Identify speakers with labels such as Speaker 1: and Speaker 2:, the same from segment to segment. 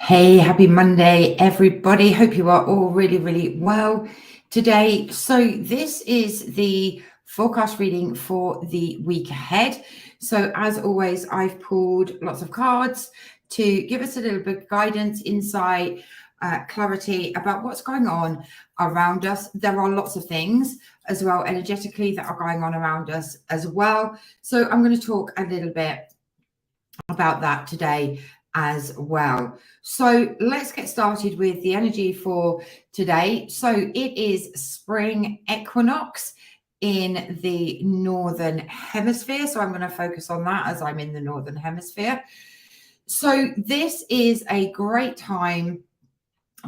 Speaker 1: Hey, happy Monday, everybody. Hope you are all really, really well today. So this is the forecast reading for the week ahead. So as always, I've pulled lots of cards to give us a little bit of guidance, insight, clarity about what's going on around us. There are lots of things as well energetically that are going on around us as well. So I'm going to talk a little bit about that today as well. So let's get started with the energy for today. So it is spring equinox in the northern hemisphere. So I'm going to focus on that as I'm in the northern hemisphere. So this is a great time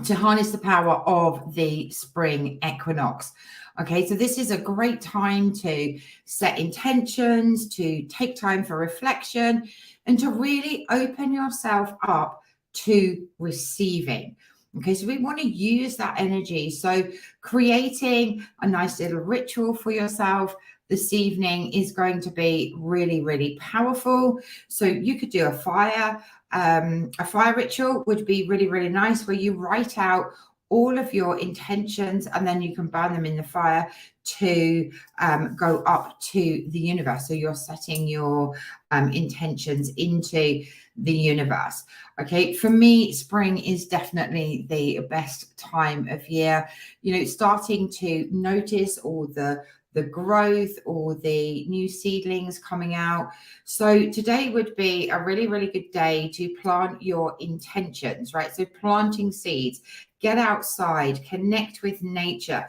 Speaker 1: to harness the power of the spring equinox. Okay, so this is a great time to set intentions, to take time for reflection, and to really open yourself up to receiving. Okay, so we want to use that energy. So creating a nice little ritual for yourself this evening is going to be really, really powerful. So you could do a fire ritual would be really, really nice, where you write out all of your intentions and then you can burn them in the fire to go up to the universe. So you're setting your intentions into the universe. Okay, for me, spring is definitely the best time of year. You know, starting to notice all the growth or the new seedlings coming out. So today would be a really, really good day to plant your intentions, right? So planting seeds, get outside, connect with nature,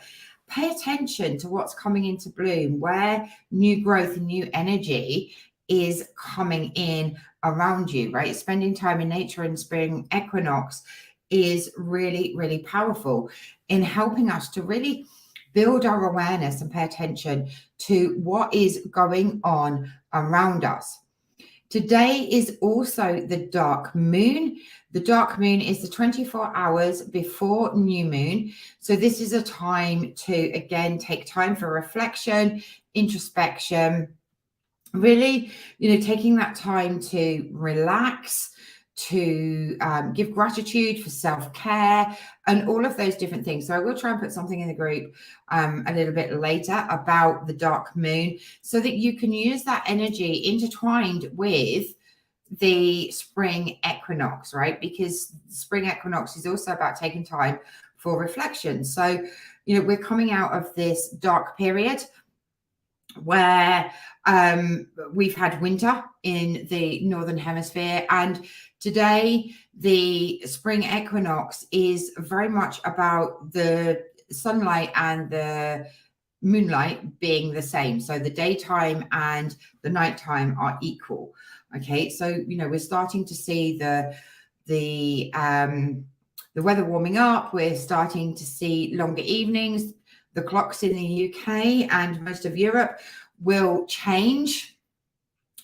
Speaker 1: pay attention to what's coming into bloom, where new growth and new energy is coming in around you, right? Spending time in nature in spring equinox is really, really powerful in helping us to really build our awareness and pay attention to what is going on around us. Today is also the dark moon. The dark moon is the 24 hours before new moon. So this is a time to, again, take time for reflection, introspection, really, taking that time to relax, to give gratitude for self-care and all of those different things. So I will try and put something in the group a little bit later about the dark moon so that you can use that energy intertwined with the spring equinox, right? Because spring equinox is also about taking time for reflection. So, we're coming out of this dark period where we've had winter in the northern hemisphere, and today the spring equinox is very much about the sunlight and the moonlight being the same. So the daytime and the nighttime are equal. Okay, so we're starting to see the weather warming up. We're starting to see longer evenings. The clocks in the UK and most of Europe will change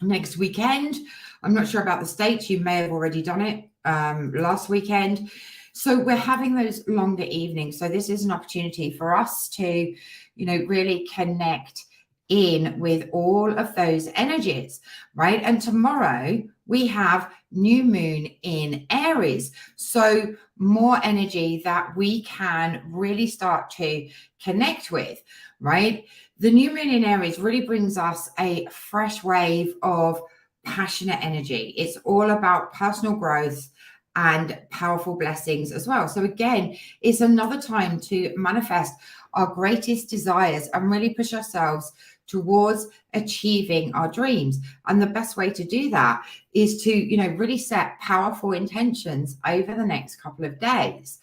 Speaker 1: next weekend. I'm not sure about the States. You may have already done it last weekend. So we're having those longer evenings. So this is an opportunity for us to, really connect in with all of those energies, right? And tomorrow we have new moon in Aries. So more energy that we can really start to connect with, right? The new moon in Aries really brings us a fresh wave of passionate energy. It's all about personal growth and powerful blessings as well. So again, it's another time to manifest our greatest desires and really push ourselves towards achieving our dreams. And the best way to do that is to, really set powerful intentions over the next couple of days.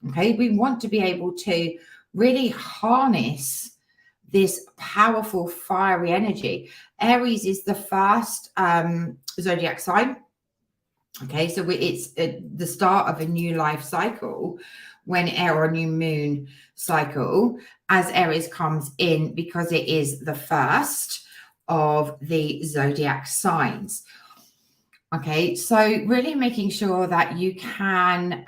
Speaker 1: Okay, we want to be able to really harness this powerful fiery energy. Aries is the first zodiac sign. Okay, so it's the start of a new life cycle when a new moon cycle as Aries comes in, because it is the first of the zodiac signs. Okay, so really making sure that you can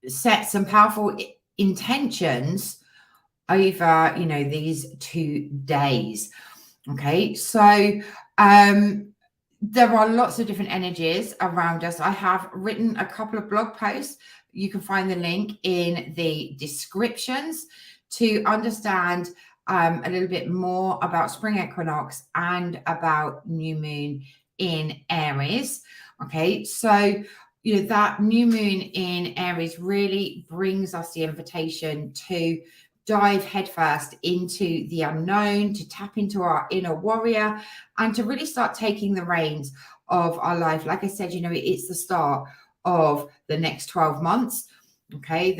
Speaker 1: set some powerful intentions over, these 2 days. Okay, so there are lots of different energies around us. I have written a couple of blog posts. You can find the link in the descriptions to understand a little bit more about spring equinox and about new moon in Aries. Okay, so that new moon in Aries really brings us the invitation to dive headfirst into the unknown, to tap into our inner warrior, and to really start taking the reins of our life. Like I said, it's the start of the next 12 months. Okay,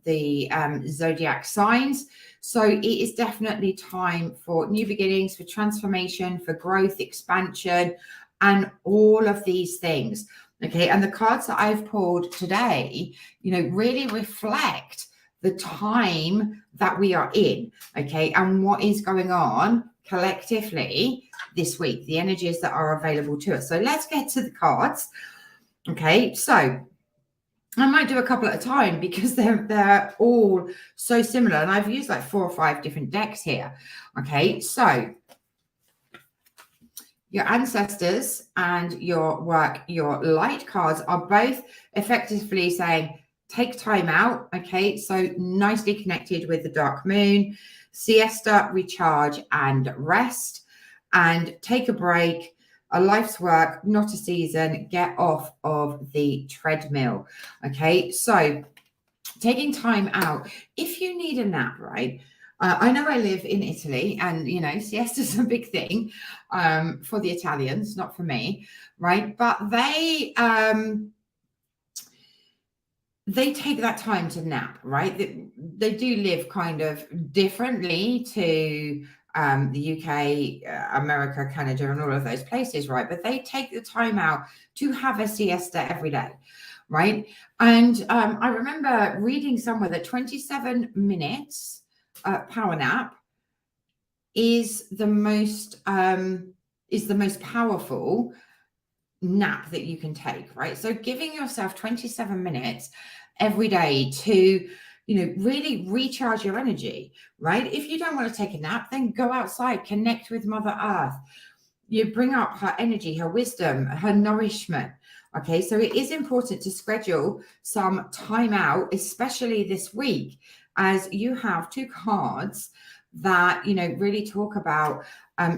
Speaker 1: the zodiac signs. So it is definitely time for new beginnings, for transformation, for growth, expansion, and all of these things. Okay, and the cards that I've pulled today, really reflect the time that we are in, okay, and what is going on collectively this week, the energies that are available to us. So let's get to the cards. Okay, so I might do a couple at a time because they're all so similar, and I've used like 4 or 5 different decks here. Okay, so your ancestors and your work, your light cards are both effectively saying take time out. Okay, so nicely connected with the dark moon, siesta, recharge and rest, and take a break, a life's work, not a season, get off of the treadmill. Okay, so taking time out. If you need a nap, right? I know I live in Italy, and siesta's a big thing for the Italians, not for me, right? But they take that time to nap, right? They do live kind of differently to the UK, America, Canada, and all of those places, right? But they take the time out to have a siesta every day, right? And I remember reading somewhere that 27 minutes power nap is the most powerful nap that you can take, right? So giving yourself 27 minutes every day to really recharge your energy, right? If you don't want to take a nap, then go outside, connect with Mother Earth. You bring up her energy, her wisdom, her nourishment. Okay, so it is important to schedule some time out, especially this week, as you have 2 cards that really talk about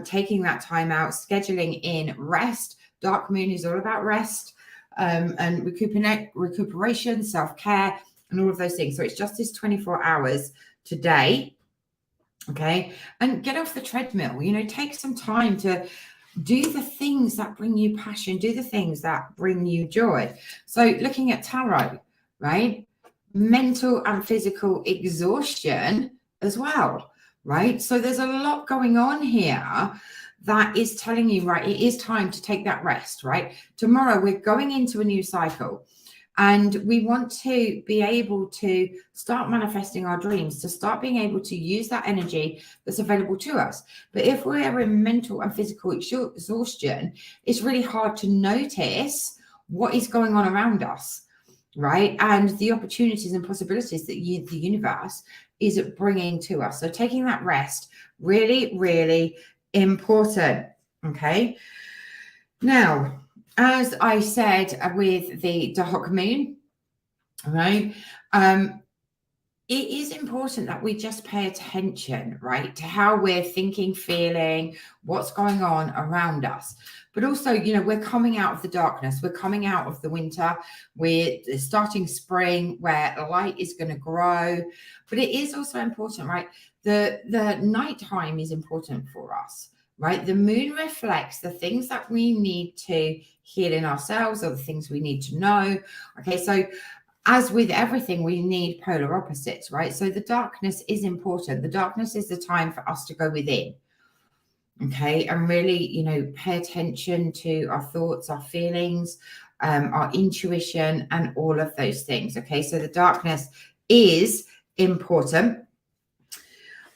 Speaker 1: taking that time out, scheduling in rest. Dark moon is all about rest and recuperation, self-care, and all of those things. So it's just this 24 hours today. Okay, and get off the treadmill. Take some time to do the things that bring you passion, do the things that bring you joy. So looking at tarot, right? Mental and physical exhaustion as well, right? So there's a lot going on here that is telling you, right, it is time to take that rest, right? Tomorrow we're going into a new cycle. And we want to be able to start manifesting our dreams, to start being able to use that energy that's available to us. But if we're in mental and physical exhaustion, it's really hard to notice what is going on around us, right? And the opportunities and possibilities that the universe is bringing to us. So taking that rest, really, really important. Okay. Now, as I said with the dark moon, right? It is important that we just pay attention, right, to how we're thinking, feeling, what's going on around us. But also, we're coming out of the darkness. We're coming out of the winter. We're starting spring where light is going to grow. But it is also important, right? The nighttime is important for us, right? The moon reflects the things that we need to heal in ourselves, or the things we need to know. Okay, so as with everything, we need polar opposites, right? So the darkness is important. The darkness is the time for us to go within, okay, and really, pay attention to our thoughts, our feelings, our intuition, and all of those things. Okay, so the darkness is important.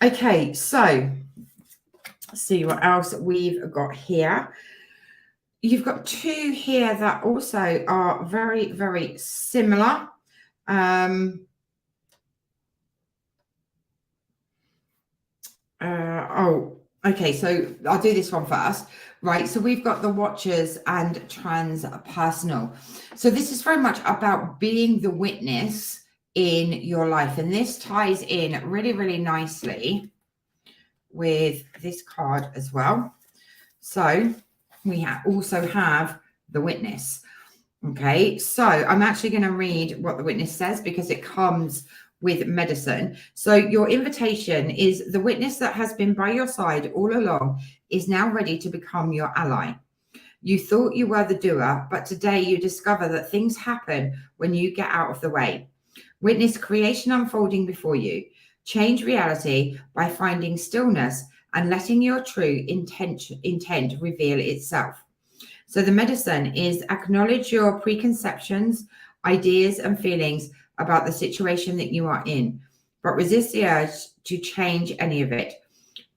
Speaker 1: Okay, so let's see what else we've got here. You've got 2 here that also are very, very similar. Okay, so I'll do this one first, right? So we've got the Watchers and transpersonal. So this is very much about being the witness in your life. And this ties in really, really nicely with this card as well. So we also have the witness. Okay, so I'm actually going to read what the witness says because it comes with medicine. So your invitation is: the witness that has been by your side all along is now ready to become your ally. You thought you were the doer, but today you discover that things happen when you get out of the way. Witness creation unfolding before you. Change reality by finding stillness and letting your true intent reveal itself. So the medicine is: acknowledge your preconceptions, ideas, and feelings about the situation that you are in, but resist the urge to change any of it.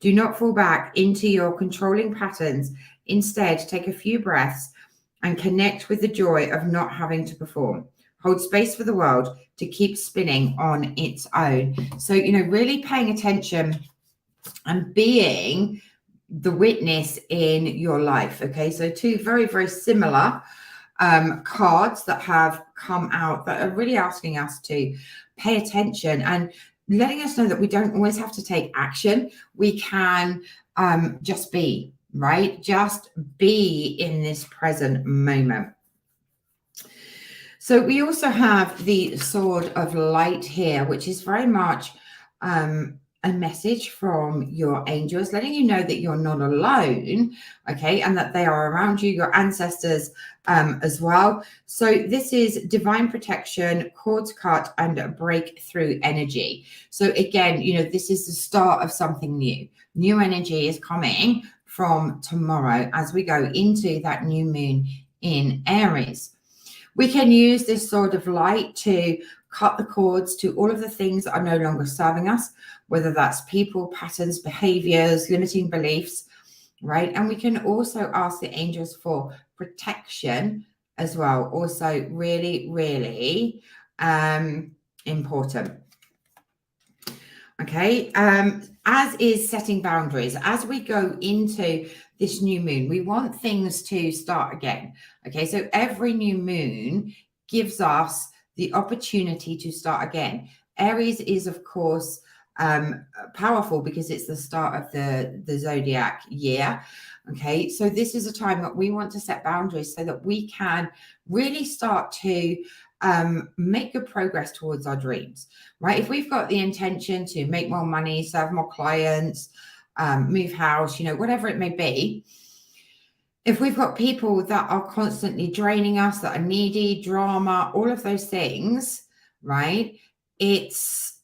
Speaker 1: Do not fall back into your controlling patterns. Instead, take a few breaths and connect with the joy of not having to perform. Hold space for the world to keep spinning on its own. So, really paying attention and being the witness in your life. Okay, so two very, very similar cards that have come out that are really asking us to pay attention and letting us know that we don't always have to take action. We can just be, right? Just be in this present moment. So we also have the Sword of Light here, which is very much a message from your angels, letting you know that you're not alone, okay, and that they are around you, your ancestors as well. So this is divine protection, cords cut, and breakthrough energy. So again, this is the start of something new. New energy is coming from tomorrow as we go into that new moon in Aries. We can use this Sword of Light to cut the cords to all of the things that are no longer serving us, whether that's people, patterns, behaviors, limiting beliefs, right? And we can also ask the angels for protection as well. Also really, really important. Okay, as is setting boundaries. As we go into this new moon, we want things to start again. Okay, so every new moon gives us the opportunity to start again. Aries is, of course, powerful because it's the start of the zodiac year. Okay, so this is a time that we want to set boundaries so that we can really start to make good progress towards our dreams, right? If we've got the intention to make more money, serve more clients, move house, whatever it may be, if we've got people that are constantly draining us, that are needy, drama, all of those things, right? It's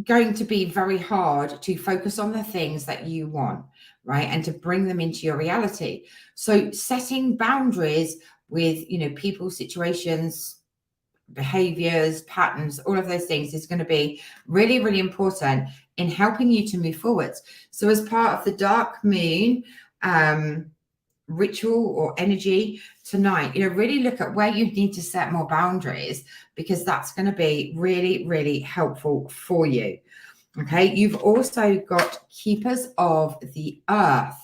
Speaker 1: going to be very hard to focus on the things that you want, right? And to bring them into your reality. So setting boundaries with, people, situations, behaviors, patterns, all of those things is going to be really, really important in helping you to move forwards. So as part of the dark moon ritual or energy tonight, really look at where you need to set more boundaries, because that's going to be really, really helpful for you. Okay, you've also got Keepers of the Earth.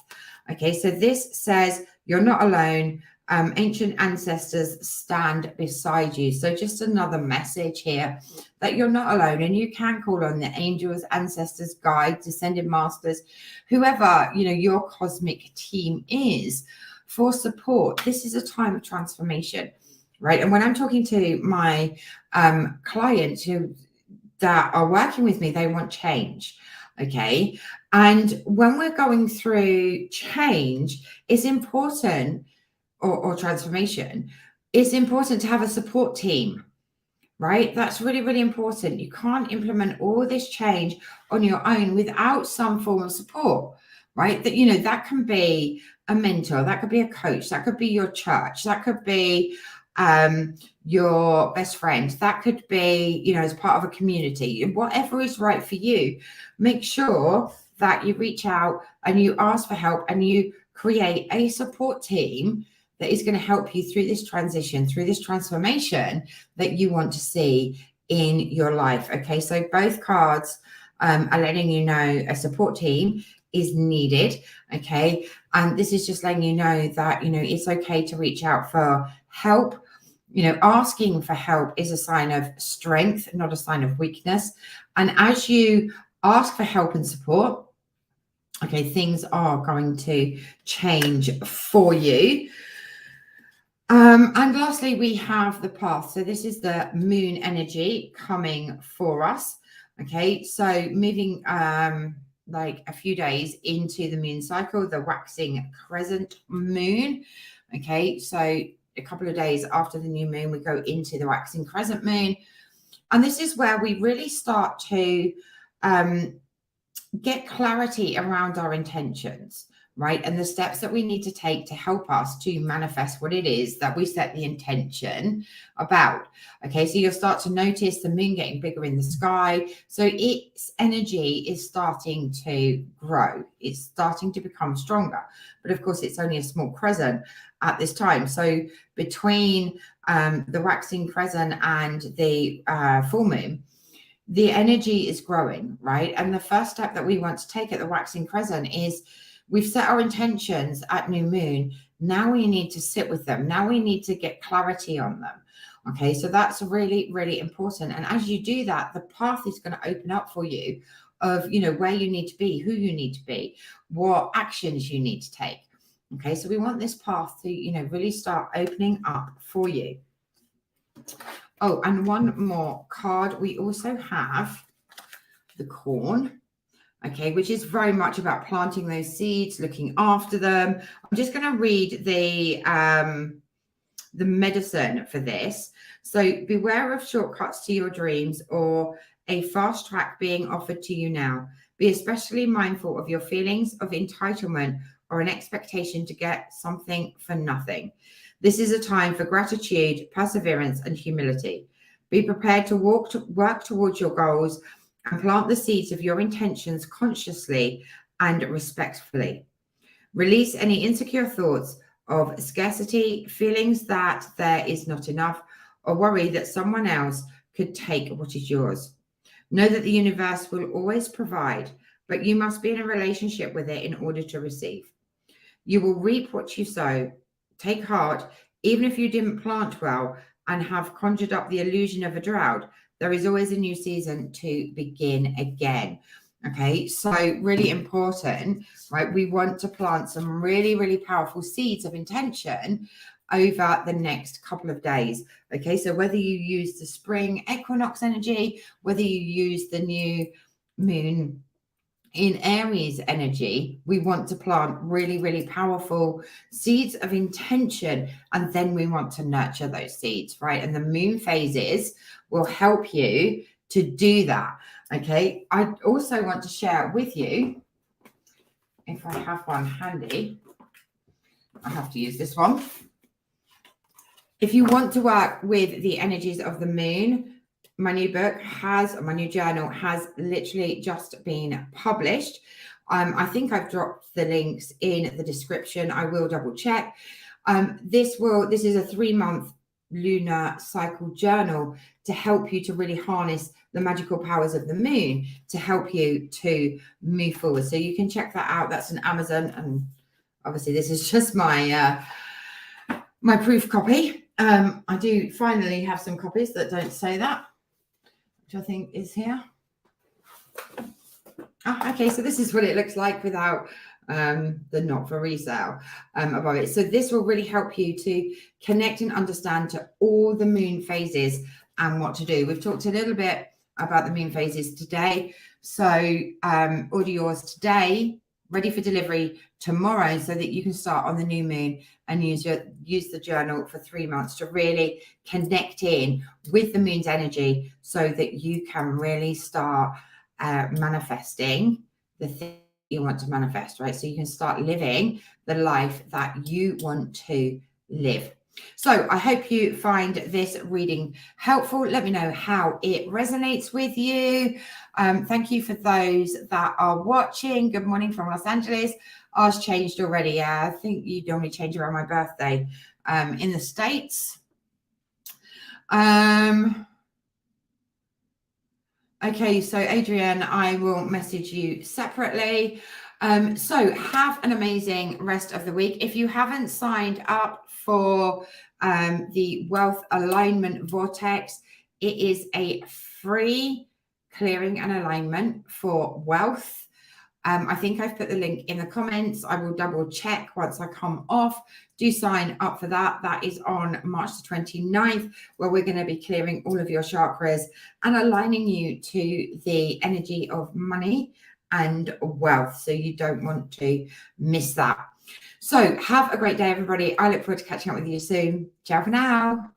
Speaker 1: Okay, so this says you're not alone. Ancient ancestors stand beside you. So just another message here that you're not alone, and you can call on the angels, ancestors, guides, ascended masters, whoever your cosmic team is, for support. This is a time of transformation, right? And when I'm talking to my clients that are working with me, they want change. Okay, and when we're going through change, it's important. Or transformation, it's important to have a support team, right? That's really, really important. You can't implement all this change on your own without some form of support, right? That, that can be a mentor, that could be a coach, that could be your church, that could be your best friend, that could be, as part of a community, whatever is right for you. Make sure that you reach out and you ask for help and you create a support team that is going to help you through this transition, through this transformation that you want to see in your life. Okay, so both cards are letting you know a support team is needed. Okay. And this is just letting you know that, it's okay to reach out for help. Asking for help is a sign of strength, not a sign of weakness. And as you ask for help and support, okay, things are going to change for you. And lastly, we have the path. So this is the moon energy coming for us. Okay, so moving like a few days into the moon cycle, the waxing crescent moon. Okay, so a couple of days after the new moon, we go into the waxing crescent moon. And this is where we really start to get clarity around our intentions, right? And the steps that we need to take to help us to manifest what it is that we set the intention about. Okay, so you'll start to notice the moon getting bigger in the sky. So its energy is starting to grow. It's starting to become stronger. But of course, it's only a small crescent at this time. So between the waxing crescent and the full moon, the energy is growing, right? And the first step that we want to take at the waxing crescent is we've set our intentions at new moon. Now we need to sit with them. Now we need to get clarity on them. Okay, so that's really, really important. And as you do that, the path is going to open up for you of, where you need to be, who you need to be, what actions you need to take. Okay, so we want this path to, really start opening up for you. Oh, and one more card. We also have the corn, okay, which is very much about planting those seeds, looking after them. I'm just going to read the medicine for this. So beware of shortcuts to your dreams or a fast track being offered to you now. Be especially mindful of your feelings of entitlement or an expectation to get something for nothing. This is a time for gratitude, perseverance, and humility. Be prepared to work towards your goals and plant the seeds of your intentions consciously and respectfully. Release any insecure thoughts of scarcity, feelings that there is not enough, or worry that someone else could take what is yours. Know that the universe will always provide, but you must be in a relationship with it in order to receive. You will reap what you sow. Take heart, even if you didn't plant well and have conjured up the illusion of a drought, there is always a new season to begin again. Okay, so really important, right? We want to plant some really, really powerful seeds of intention over the next couple of days. Okay, so whether you use the spring equinox energy, whether you use the new moon in Aries energy, we want to plant really, really powerful seeds of intention, and then we want to nurture those seeds, right? And the moon phases will help you to do that. Okay, I also want to share with you, if I have one handy, I have to use this one. If you want to work with the energies of the moon, my new journal has literally just been published. I think I've dropped the links in the description. I will double check. This is a 3-month lunar cycle journal to help you to really harness the magical powers of the moon to help you to move forward. So you can check that out. That's on Amazon. And obviously this is just my proof copy. I do finally have some copies that don't say that, which I think is here. Okay, so this is what it looks like without the not for resale above it. So this will really help you to connect and understand to all the moon phases and what to do. We've talked a little bit about the moon phases today. So order yours today, ready for delivery tomorrow, so that you can start on the new moon and use the journal for 3 months to really connect in with the moon's energy, so that you can really start manifesting the thing you want to manifest, right? So you can start living the life that you want to live. So I hope you find this reading helpful. Let me know how it resonates with you. Thank you for those that are watching. Good morning from Los Angeles. Ours changed already. Yeah, I think you normally change around my birthday in the States. Okay, so Adrienne, I will message you separately. So have an amazing rest of the week. If you haven't signed up for the Wealth Alignment Vortex, it is a free clearing and alignment for wealth. I think I've put the link in the comments. I will double check once I come off. Do sign up for that. That is on March the 29th, where we're going to be clearing all of your chakras and aligning you to the energy of money and wealth. So you don't want to miss that. So have a great day, everybody. I look forward to catching up with you soon. Ciao for now.